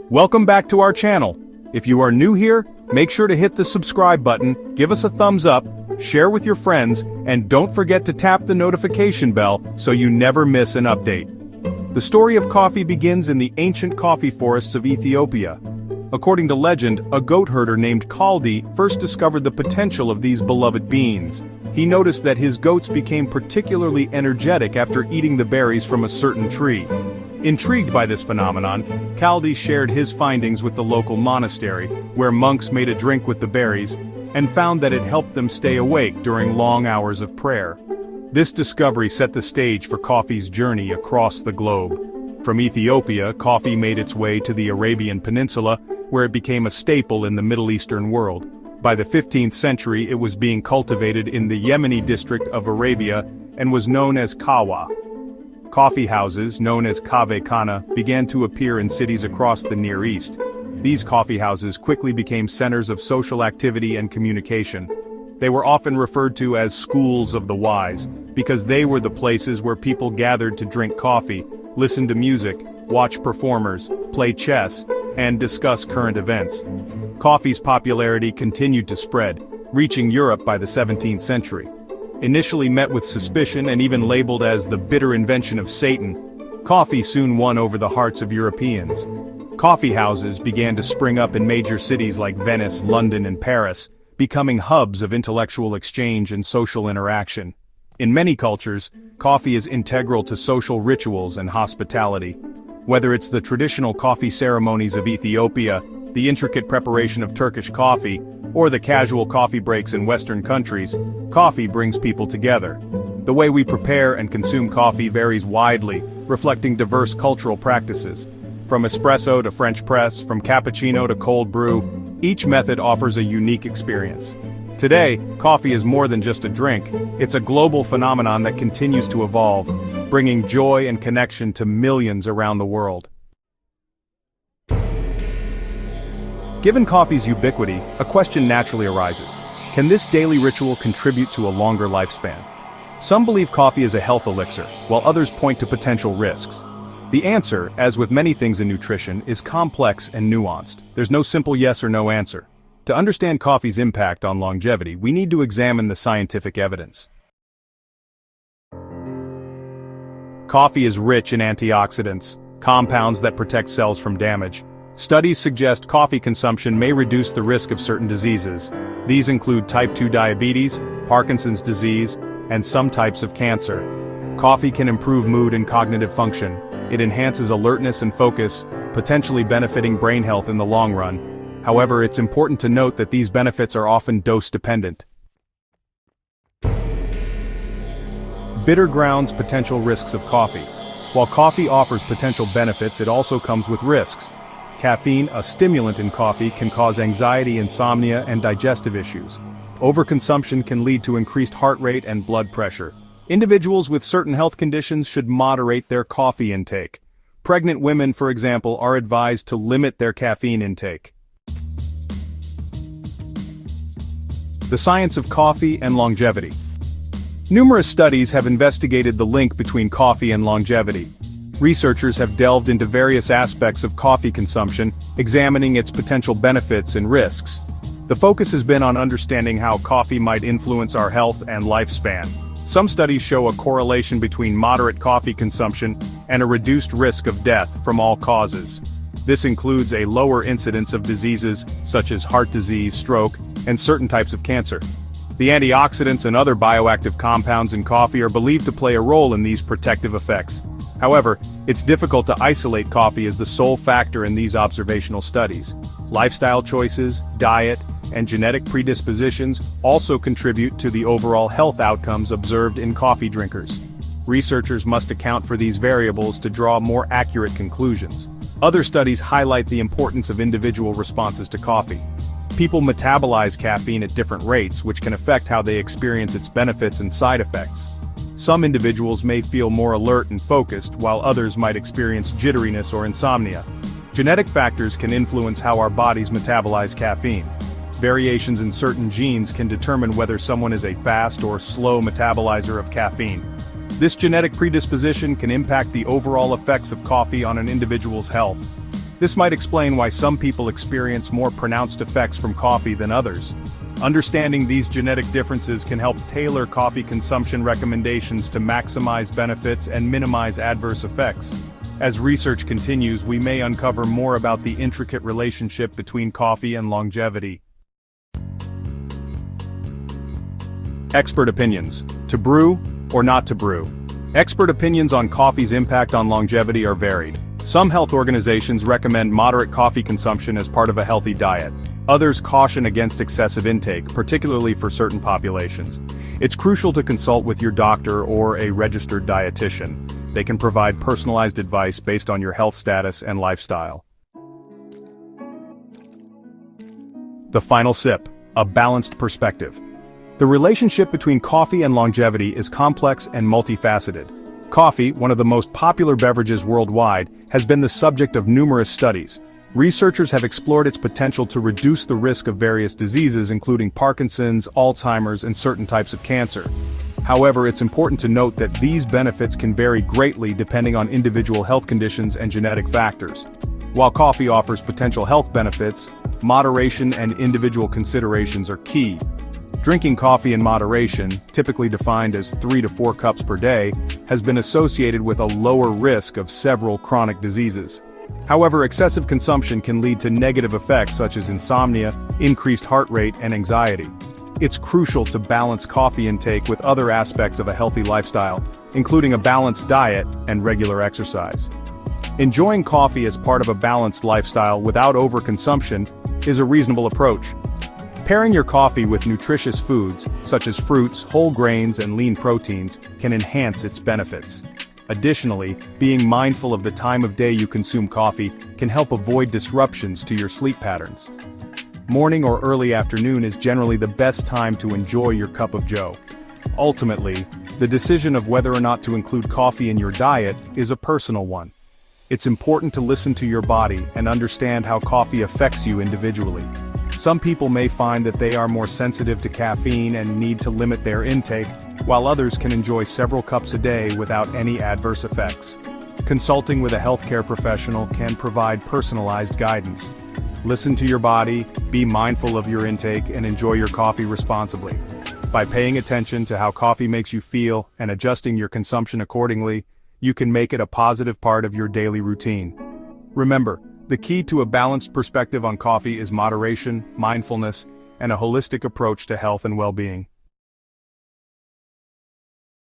Welcome back to our channel. If you are new here, make sure to hit the subscribe button, give us a thumbs up, share with your friends, and don't forget to tap the notification bell so you never miss an update. The story of coffee begins in the ancient coffee forests of Ethiopia. According to legend, a goat herder named Kaldi first discovered the potential of these beloved beans. He noticed that his goats became particularly energetic after eating the berries from a certain tree. Intrigued by this phenomenon, Kaldi shared his findings with the local monastery, where monks made a drink with the berries, and found that it helped them stay awake during long hours of prayer. This discovery set the stage for coffee's journey across the globe. From Ethiopia, coffee made its way to the Arabian Peninsula, where it became a staple in the Middle Eastern world. By the 15th century, it was being cultivated in the Yemeni district of Arabia and was known as kawa. Coffee houses, known as kave khana, began to appear in cities across the Near East. These coffee houses quickly became centers of social activity and communication. They were often referred to as schools of the wise, because they were the places where people gathered to drink coffee, listen to music, watch performers, play chess, and discuss current events. Coffee's popularity continued to spread, reaching Europe by the 17th century. Initially met with suspicion and even labeled as the bitter invention of Satan, coffee soon won over the hearts of Europeans. Coffee houses began to spring up in major cities like Venice, London, and Paris, becoming hubs of intellectual exchange and social interaction. In many cultures, coffee is integral to social rituals and hospitality. Whether it's the traditional coffee ceremonies of Ethiopia, the intricate preparation of Turkish coffee, or the casual coffee breaks in Western countries, coffee brings people together. The way we prepare and consume coffee varies widely, reflecting diverse cultural practices. From espresso to French press, from cappuccino to cold brew, each method offers a unique experience. Today, coffee is more than just a drink, it's a global phenomenon that continues to evolve, bringing joy and connection to millions around the world. Given coffee's ubiquity, a question naturally arises. Can this daily ritual contribute to a longer lifespan? Some believe coffee is a health elixir, while others point to potential risks. The answer, as with many things in nutrition, is complex and nuanced. There's no simple yes or no answer. To understand coffee's impact on longevity, we need to examine the scientific evidence. Coffee is rich in antioxidants, compounds that protect cells from damage. Studies suggest coffee consumption may reduce the risk of certain diseases. These include type 2 diabetes, Parkinson's disease, and some types of cancer. Coffee can improve mood and cognitive function. It enhances alertness and focus, potentially benefiting brain health in the long run. However, it's important to note that these benefits are often dose-dependent. Bitter grounds potential risks of coffee. While coffee offers potential benefits, it also comes with risks. Caffeine, a stimulant in coffee, can cause anxiety, insomnia, and digestive issues. Overconsumption can lead to increased heart rate and blood pressure. Individuals with certain health conditions should moderate their coffee intake. Pregnant women, for example, are advised to limit their caffeine intake. The science of coffee and longevity. Numerous studies have investigated the link between coffee and longevity. Researchers have delved into various aspects of coffee consumption, examining its potential benefits and risks. The focus has been on understanding how coffee might influence our health and lifespan. Some studies show a correlation between moderate coffee consumption and a reduced risk of death from all causes. This includes a lower incidence of diseases such as heart disease, stroke, and certain types of cancer. The antioxidants and other bioactive compounds in coffee are believed to play a role in these protective effects. However, it's difficult to isolate coffee as the sole factor in these observational studies. Lifestyle choices, diet, and genetic predispositions also contribute to the overall health outcomes observed in coffee drinkers. Researchers must account for these variables to draw more accurate conclusions. Other studies highlight the importance of individual responses to coffee. People metabolize caffeine at different rates, which can affect how they experience its benefits and side effects. Some individuals may feel more alert and focused, while others might experience jitteriness or insomnia. Genetic factors can influence how our bodies metabolize caffeine. Variations in certain genes can determine whether someone is a fast or slow metabolizer of caffeine. This genetic predisposition can impact the overall effects of coffee on an individual's health. This might explain why some people experience more pronounced effects from coffee than others. Understanding these genetic differences can help tailor coffee consumption recommendations to maximize benefits and minimize adverse effects. As research continues, we may uncover more about the intricate relationship between coffee and longevity. Expert opinions: to brew or not to brew. Expert opinions on coffee's impact on longevity are varied. Some health organizations recommend moderate coffee consumption as part of a healthy diet. Others caution against excessive intake, particularly for certain populations. It's crucial to consult with your doctor or a registered dietitian. They can provide personalized advice based on your health status and lifestyle. The final sip: a balanced perspective. The relationship between coffee and longevity is complex and multifaceted. Coffee, one of the most popular beverages worldwide, has been the subject of numerous studies. Researchers have explored its potential to reduce the risk of various diseases including Parkinson's, Alzheimer's, and certain types of cancer. However, it's important to note that these benefits can vary greatly depending on individual health conditions and genetic factors. While coffee offers potential health benefits, moderation and individual considerations are key. Drinking coffee in moderation, typically defined as 3 to 4 cups per day, has been associated with a lower risk of several chronic diseases. However, excessive consumption can lead to negative effects such as insomnia, increased heart rate, and anxiety. It's crucial to balance coffee intake with other aspects of a healthy lifestyle, including a balanced diet and regular exercise. Enjoying coffee as part of a balanced lifestyle without overconsumption is a reasonable approach. Pairing your coffee with nutritious foods, such as fruits, whole grains, and lean proteins, can enhance its benefits. Additionally, being mindful of the time of day you consume coffee can help avoid disruptions to your sleep patterns. Morning or early afternoon is generally the best time to enjoy your cup of joe. Ultimately, the decision of whether or not to include coffee in your diet is a personal one. It's important to listen to your body and understand how coffee affects you individually. Some people may find that they are more sensitive to caffeine and need to limit their intake, while others can enjoy several cups a day without any adverse effects. Consulting with a healthcare professional can provide personalized guidance. Listen to your body, be mindful of your intake, and enjoy your coffee responsibly. By paying attention to how coffee makes you feel and adjusting your consumption accordingly, you can make it a positive part of your daily routine. Remember, the key to a balanced perspective on coffee is moderation, mindfulness, and a holistic approach to health and well-being.